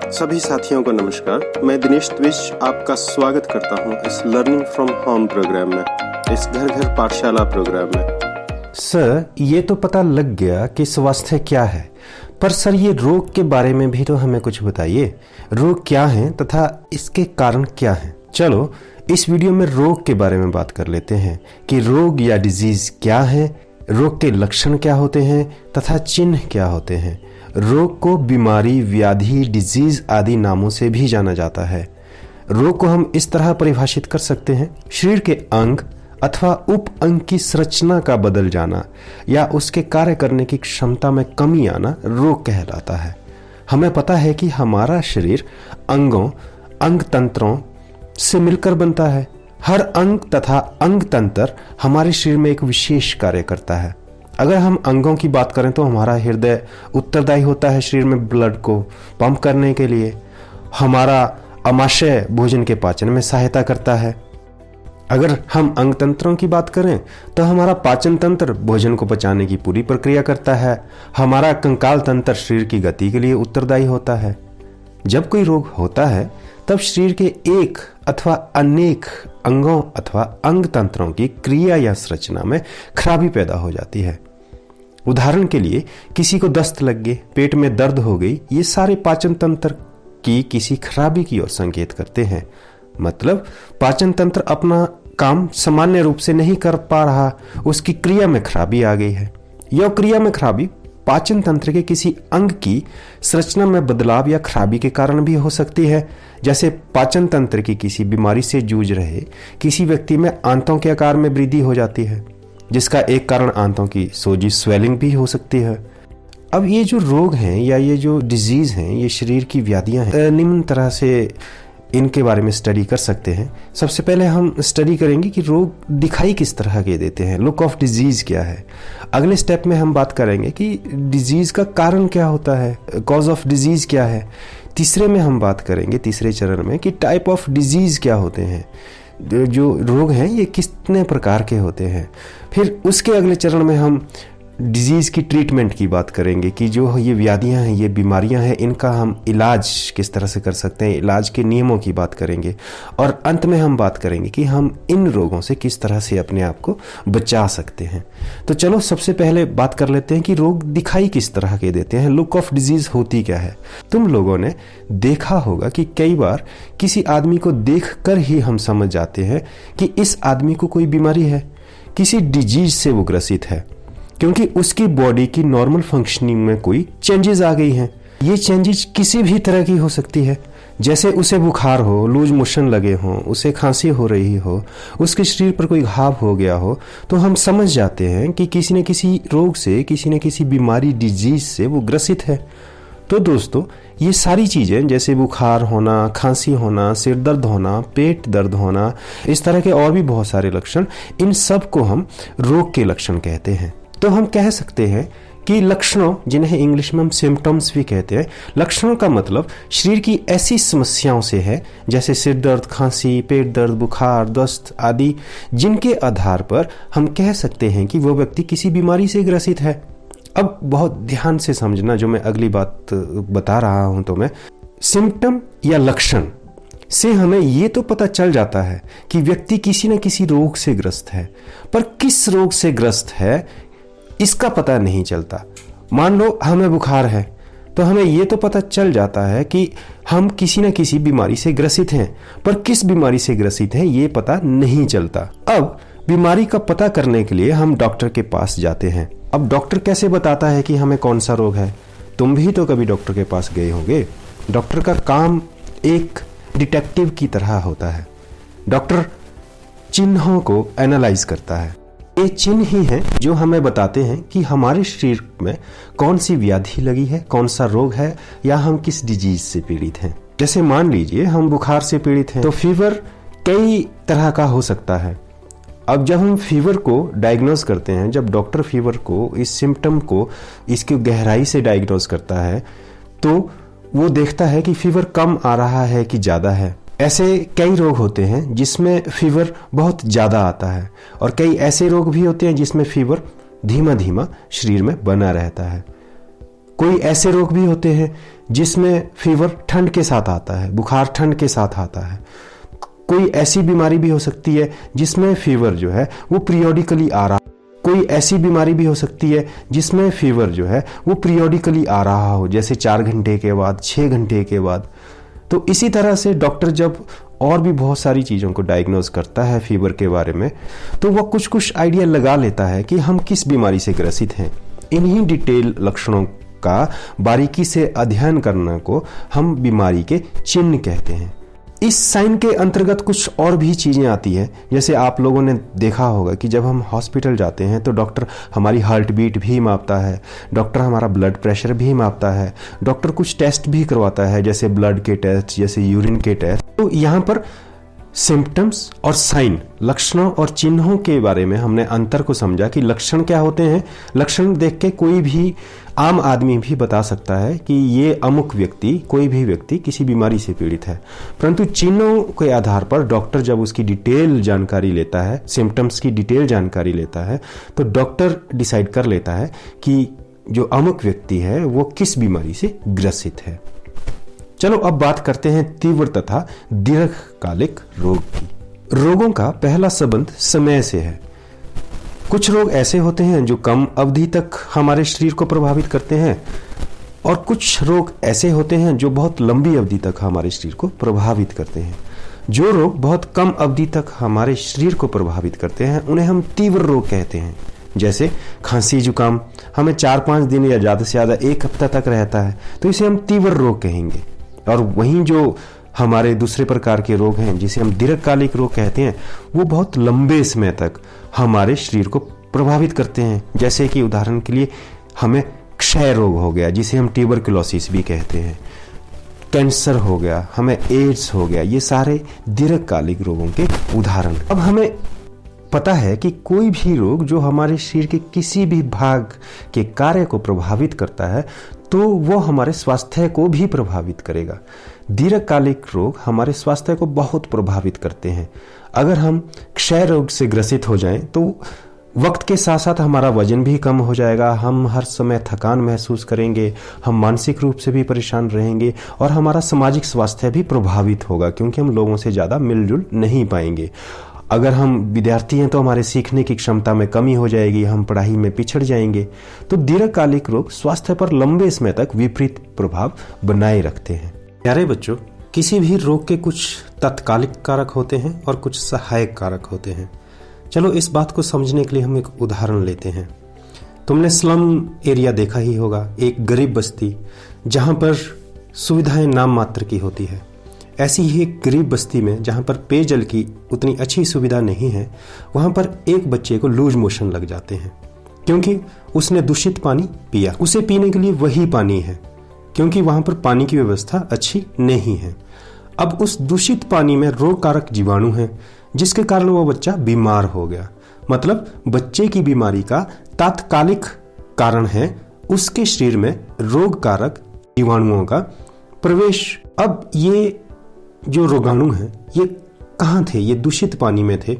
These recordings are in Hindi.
सभी साथियों को नमस्कार। मैं दिनेश द्विज आपका स्वागत करता हूं इस लर्निंग फ्रॉम होम प्रोग्राम में, इस घर घर पाठशाला प्रोग्राम में। सर, ये तो पता लग गया कि स्वास्थ्य क्या है, पर सर ये रोग के बारे में भी तो हमें कुछ बताइए। रोग क्या है तथा इसके कारण क्या हैं? चलो इस वीडियो में रोग के बारे में बात कर लेते हैं कि रोग या डिजीज क्या है, रोग के लक्षण क्या होते हैं तथा चिन्ह क्या होते हैं। रोग को बीमारी, व्याधि, डिजीज आदि नामों से भी जाना जाता है। रोग को हम इस तरह परिभाषित कर सकते हैं: शरीर के अंग अथवा उप अंग की संरचना का बदल जाना या उसके कार्य करने की क्षमता में कमी आना रोग कहलाता है। हमें पता है कि हमारा शरीर अंगों, अंग तंत्रों से मिलकर बनता है। हर अंग तथा अंग तंत्र हमारे शरीर में एक विशेष कार्य करता है। अगर हम अंगों की बात करें तो हमारा हृदय उत्तरदायी होता है शरीर में ब्लड को पंप करने के लिए। हमारा आमाशय भोजन के पाचन में सहायता करता है। अगर हम अंग तंत्रों की बात करें तो हमारा पाचन तंत्र भोजन को पचाने की पूरी प्रक्रिया करता है। हमारा कंकाल तंत्र शरीर की गति के लिए उत्तरदायी होता है। जब कोई रोग होता है तब शरीर के एक अथवा अनेक अंगों अथवा अंग तंत्रों की क्रिया या संरचना में खराबी पैदा हो जाती है। उदाहरण के लिए किसी को दस्त लग गई, पेट में दर्द हो गई, ये सारे पाचन तंत्र की किसी खराबी की ओर संकेत करते हैं। मतलब पाचन तंत्र अपना काम सामान्य रूप से नहीं कर पा रहा, उसकी क्रिया में खराबी आ गई है। यह क्रिया में खराबी पाचन तंत्र के किसी अंग की संरचना में बदलाव या खराबी के कारण भी हो सकती है। जैसे पाचन तंत्र की किसी बीमारी से जूझ रहे किसी व्यक्ति में आंतों के आकार में वृद्धि हो जाती है, जिसका एक कारण आंतों की सोजिश, स्वेलिंग भी हो सकती है। अब ये जो रोग हैं या ये जो डिजीज हैं, ये शरीर की व्याधियां हैं, निम्न तरह से इनके बारे में स्टडी कर सकते हैं। सबसे पहले हम स्टडी करेंगे कि रोग दिखाई किस तरह के देते हैं, लुक ऑफ डिजीज क्या है। अगले स्टेप में हम बात करेंगे कि डिजीज का कारण क्या होता है, कॉज ऑफ डिजीज क्या है। तीसरे में हम बात करेंगे, तीसरे चरण में, कि टाइप ऑफ डिजीज क्या होते हैं, जो रोग हैं ये कितने प्रकार के होते हैं। फिर उसके अगले चरण में हम डिजीज़ की ट्रीटमेंट की बात करेंगे कि जो ये व्याधियां हैं, ये बीमारियां हैं, इनका हम इलाज किस तरह से कर सकते हैं, इलाज के नियमों की बात करेंगे। और अंत में हम बात करेंगे कि हम इन रोगों से किस तरह से अपने आप को बचा सकते हैं। तो चलो सबसे पहले बात कर लेते हैं कि रोग दिखाई किस तरह के देते हैं, लुक ऑफ डिजीज होती क्या है। तुम लोगों ने देखा होगा कि कई बार किसी आदमी को देख कर ही हम समझ जाते हैं कि इस आदमी को कोई बीमारी है, किसी डिजीज से वो ग्रसित है, क्योंकि उसकी बॉडी की नॉर्मल फंक्शनिंग में कोई चेंजेस आ गई हैं। ये चेंजेस किसी भी तरह की हो सकती है, जैसे उसे बुखार हो, लूज मोशन लगे हों, उसे खांसी हो रही हो, उसके शरीर पर कोई घाव हो गया हो, तो हम समझ जाते हैं कि किसी न किसी रोग से, किसी न किसी बीमारी, डिजीज से वो ग्रसित है। तो दोस्तों, ये सारी चीज़ें जैसे बुखार होना, खांसी होना, सिर दर्द होना, पेट दर्द होना, इस तरह के और भी बहुत सारे लक्षण, इन सब को हम रोग के लक्षण कहते हैं। तो हम कह सकते हैं कि लक्षणों, जिन्हें इंग्लिश में हम सिम्टम्स भी कहते हैं, लक्षणों का मतलब शरीर की ऐसी समस्याओं से है, जैसे सिर दर्द, खांसी, पेट दर्द, बुखार, दस्त आदि, जिनके आधार पर हम कह सकते हैं कि वो व्यक्ति किसी बीमारी से ग्रसित है। अब बहुत ध्यान से समझना जो मैं अगली बात बता रहा हूं। तो मैं सिम्टम या लक्षण से हमें ये तो पता चल जाता है कि व्यक्ति किसी न किसी रोग से ग्रस्त है, पर किस रोग से ग्रस्त है इसका पता नहीं चलता। मान लो हमें बुखार है तो हमें यह तो पता चल जाता है कि हम किसी न किसी बीमारी से ग्रसित हैं, पर किस बीमारी से ग्रसित हैं ये पता नहीं चलता। अब बीमारी का पता करने के लिए हम डॉक्टर के पास जाते हैं। अब डॉक्टर कैसे बताता है कि हमें कौन सा रोग है? तुम भी तो कभी डॉक्टर के पास गए होंगे। डॉक्टर का काम एक डिटेक्टिव की तरह होता है। डॉक्टर चिन्हों को एनालाइज करता है। ये चिन्ह ही हैं जो हमें बताते हैं कि हमारे शरीर में कौन सी व्याधि लगी है, कौन सा रोग है, या हम किस डिजीज से पीड़ित हैं। जैसे मान लीजिए हम बुखार से पीड़ित हैं, तो फीवर कई तरह का हो सकता है। अब जब हम फीवर को डायग्नोज करते हैं, जब डॉक्टर फीवर को, इस सिम्टम को, इसकी गहराई से डायग्नोज करता है, तो वो देखता है कि फीवर कम आ रहा है कि ज़्यादा है। ऐसे कई रोग होते हैं जिसमें फीवर बहुत ज़्यादा आता है, और कई ऐसे रोग भी होते हैं जिसमें फीवर धीमा धीमा शरीर में बना रहता है। कोई ऐसे रोग भी होते हैं जिसमें फीवर ठंड के साथ आता है, बुखार ठंड के साथ आता है। कोई ऐसी बीमारी भी हो सकती है जिसमें फीवर जो है वो पीरियोडिकली आ रहा, कोई ऐसी बीमारी भी हो सकती है जिसमें फीवर जो है वो पीरियोडिकली आ रहा हो, जैसे 4 घंटे के बाद, 6 घंटे के बाद। तो इसी तरह से डॉक्टर जब और भी बहुत सारी चीज़ों को डायग्नोज करता है फीवर के बारे में, तो वह कुछ कुछ आइडिया लगा लेता है कि हम किस बीमारी से ग्रसित हैं। इन्हीं डिटेल लक्षणों का बारीकी से अध्ययन करने को हम बीमारी के चिन्ह कहते हैं। इस साइन के अंतर्गत कुछ और भी चीज़ें आती है, जैसे आप लोगों ने देखा होगा कि जब हम हॉस्पिटल जाते हैं तो डॉक्टर हमारी हार्ट बीट भी मापता है, डॉक्टर हमारा ब्लड प्रेशर भी मापता है, डॉक्टर कुछ टेस्ट भी करवाता है जैसे ब्लड के टेस्ट, जैसे यूरिन के टेस्ट। तो यहाँ पर सिम्टम्स और साइन, लक्षणों और चिन्हों के बारे में हमने अंतर को समझा कि लक्षण क्या होते हैं। लक्षण देख के कोई भी आम आदमी भी बता सकता है कि ये अमुक व्यक्ति, कोई भी व्यक्ति किसी बीमारी से पीड़ित है, परंतु चिन्हों के आधार पर डॉक्टर जब उसकी डिटेल जानकारी लेता है, सिम्टम्स की डिटेल जानकारी लेता है, तो डॉक्टर डिसाइड कर लेता है कि जो अमुक व्यक्ति है वो किस बीमारी से ग्रसित है। चलो अब बात करते हैं तीव्र तथा दीर्घकालिक रोग की। रोगों का पहला संबंध समय से है। कुछ रोग ऐसे होते हैं जो कम अवधि तक हमारे शरीर को प्रभावित करते हैं और कुछ रोग ऐसे होते हैं जो बहुत लंबी अवधि तक हमारे शरीर को प्रभावित करते हैं। जो रोग बहुत कम अवधि तक हमारे शरीर को प्रभावित करते हैं उन्हें हम तीव्र रोग कहते हैं। जैसे खांसी जुकाम हमें 4-5 दिन या ज़्यादा से ज़्यादा 1 हफ्ता तक रहता है, तो इसे हम तीव्र रोग कहेंगे। और वहीं जो हमारे दूसरे प्रकार के रोग हैं जिसे हम दीर्घकालिक रोग कहते हैं, वो बहुत लंबे समय तक हमारे शरीर को प्रभावित करते हैं। जैसे कि उदाहरण के लिए हमें क्षय रोग हो गया जिसे हम ट्यूबरकुलोसिस भी कहते हैं, कैंसर हो गया, हमें एड्स हो गया, ये सारे दीर्घकालिक रोगों के उदाहरण। अब हमें पता है कि कोई भी रोग जो हमारे शरीर के किसी भी भाग के कार्य को प्रभावित करता है तो वो हमारे स्वास्थ्य को भी प्रभावित करेगा। दीर्घकालिक रोग हमारे स्वास्थ्य को बहुत प्रभावित करते हैं। अगर हम क्षय रोग से ग्रसित हो जाएं तो वक्त के साथ साथ हमारा वजन भी कम हो जाएगा, हम हर समय थकान महसूस करेंगे, हम मानसिक रूप से भी परेशान रहेंगे और हमारा सामाजिक स्वास्थ्य भी प्रभावित होगा क्योंकि हम लोगों से ज़्यादा मिलजुल नहीं पाएंगे। अगर हम विद्यार्थी हैं तो हमारे सीखने की क्षमता में कमी हो जाएगी, हम पढ़ाई में पिछड़ जाएंगे। तो दीर्घकालिक रोग स्वास्थ्य पर लंबे समय तक विपरीत प्रभाव बनाए रखते हैं। प्यारे बच्चों, किसी भी रोग के कुछ तत्कालिक कारक होते हैं और कुछ सहायक कारक होते हैं। चलो इस बात को समझने के लिए हम एक उदाहरण लेते हैं। तुमने स्लम एरिया देखा ही होगा, एक गरीब बस्ती जहां पर सुविधाएं नाम मात्र की होती है। ऐसी ही एक गरीब बस्ती में जहां पर पेयजल की उतनी अच्छी सुविधा नहीं है, वहां पर एक बच्चे को लूज मोशन लग जाते हैं क्योंकि उसने दूषित पानी पिया। उसे पीने के लिए वही पानी है क्योंकि वहां पर पानी की व्यवस्था अच्छी नहीं है। अब उस दूषित पानी में रोग कारक जीवाणु हैं जिसके कारण वो बच्चा बीमार हो गया। मतलब बच्चे की बीमारी का तात्कालिक कारण है उसके शरीर में रोग कारक जीवाणुओं का प्रवेश। अब ये जो रोगाणु हैं ये कहाँ थे? ये दूषित पानी में थे।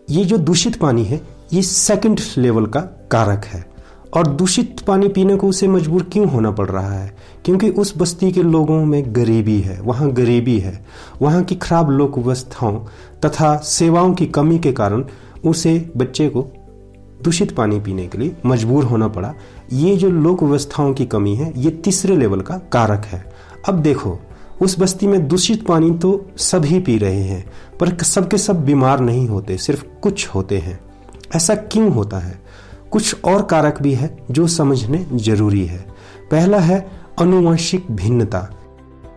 ये जो दूषित पानी है ये सेकंड लेवल का कारक है। और दूषित पानी पीने को उसे मजबूर क्यों होना पड़ रहा है? क्योंकि उस बस्ती के लोगों में गरीबी है, वहाँ गरीबी है, वहाँ की खराब लोक व्यवस्थाओं तथा सेवाओं की कमी के कारण उसे बच्चे को दूषित पानी पीने के लिए मजबूर होना पड़ा। ये जो लोक व्यवस्थाओं की कमी है ये तीसरे लेवल का कारक है। अब देखो, उस बस्ती में दूषित पानी तो सभी पी रहे हैं पर सबके सब बीमार नहीं होते, सिर्फ कुछ होते हैं। ऐसा क्यों होता है? कुछ और कारक भी है जो समझने जरूरी है। पहला है आनुवंशिक भिन्नता।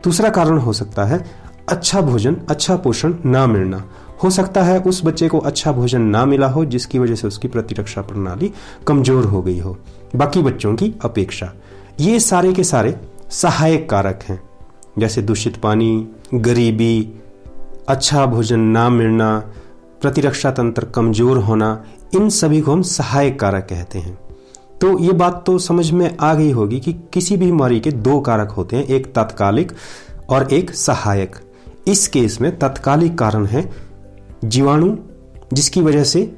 दूसरा कारण हो सकता है अच्छा भोजन, अच्छा पोषण ना मिलना। हो सकता है उस बच्चे को अच्छा भोजन ना मिला हो जिसकी वजह से उसकी प्रतिरक्षा प्रणाली कमजोर हो गई हो बाकी बच्चों की अपेक्षा। ये सारे के सारे सहायक कारक हैं, जैसे दूषित पानी, गरीबी, अच्छा भोजन ना मिलना, प्रतिरक्षा तंत्र कमजोर होना, इन सभी को हम सहायक कारक कहते हैं। तो ये बात तो समझ में आ गई होगी कि किसी भी बीमारी के 2 कारक होते हैं, एक तात्कालिक और एक सहायक। इस केस में तात्कालिक कारण है जीवाणु जिसकी वजह से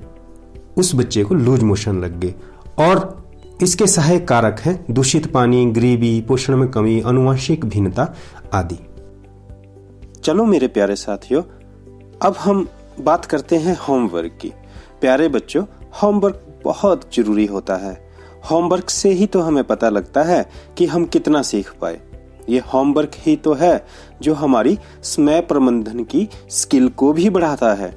उस बच्चे को लूज मोशन लग गए, और इसके सहायक कारक हैं दूषित पानी, गरीबी, पोषण में कमी, आनुवंशिक भिन्नता आदि। चलो मेरे प्यारे साथियों, अब हम बात करते हैं होमवर्क की। प्यारे बच्चों, होमवर्क बहुत जरूरी होता है। होमवर्क से ही तो हमें पता लगता है कि हम कितना सीख पाए। ये होमवर्क ही तो है जो हमारी समय प्रबंधन की स्किल को भी बढ़ाता है।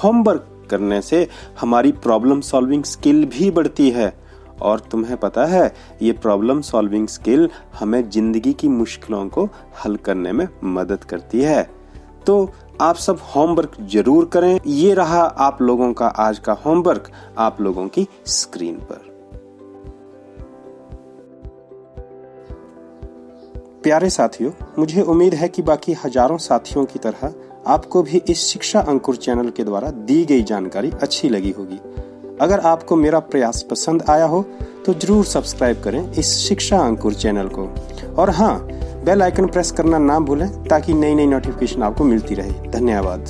होमवर्क करने से हमारी प्रॉब्लम सॉल्विंग स्किल भी बढ़ती है और तुम्हें पता है ये प्रॉब्लम सॉल्विंग स्किल हमें जिंदगी की मुश्किलों को हल करने में मदद करती है। तो आप सब होमवर्क जरूर करें। ये रहा आप लोगों का आज का होमवर्क आप लोगों की स्क्रीन पर। प्यारे साथियों, मुझे उम्मीद है कि बाकी हजारों साथियों की तरह आपको भी इस शिक्षा अंकुर चैनल के द्वारा दी गई जानकारी अच्छी लगी होगी। अगर आपको मेरा प्रयास पसंद आया हो तो जरूर सब्सक्राइब करें इस शिक्षा अंकुर चैनल को, और हाँ, बेल आइकन प्रेस करना ना भूलें ताकि नई नई नोटिफिकेशन आपको मिलती रहे। धन्यवाद।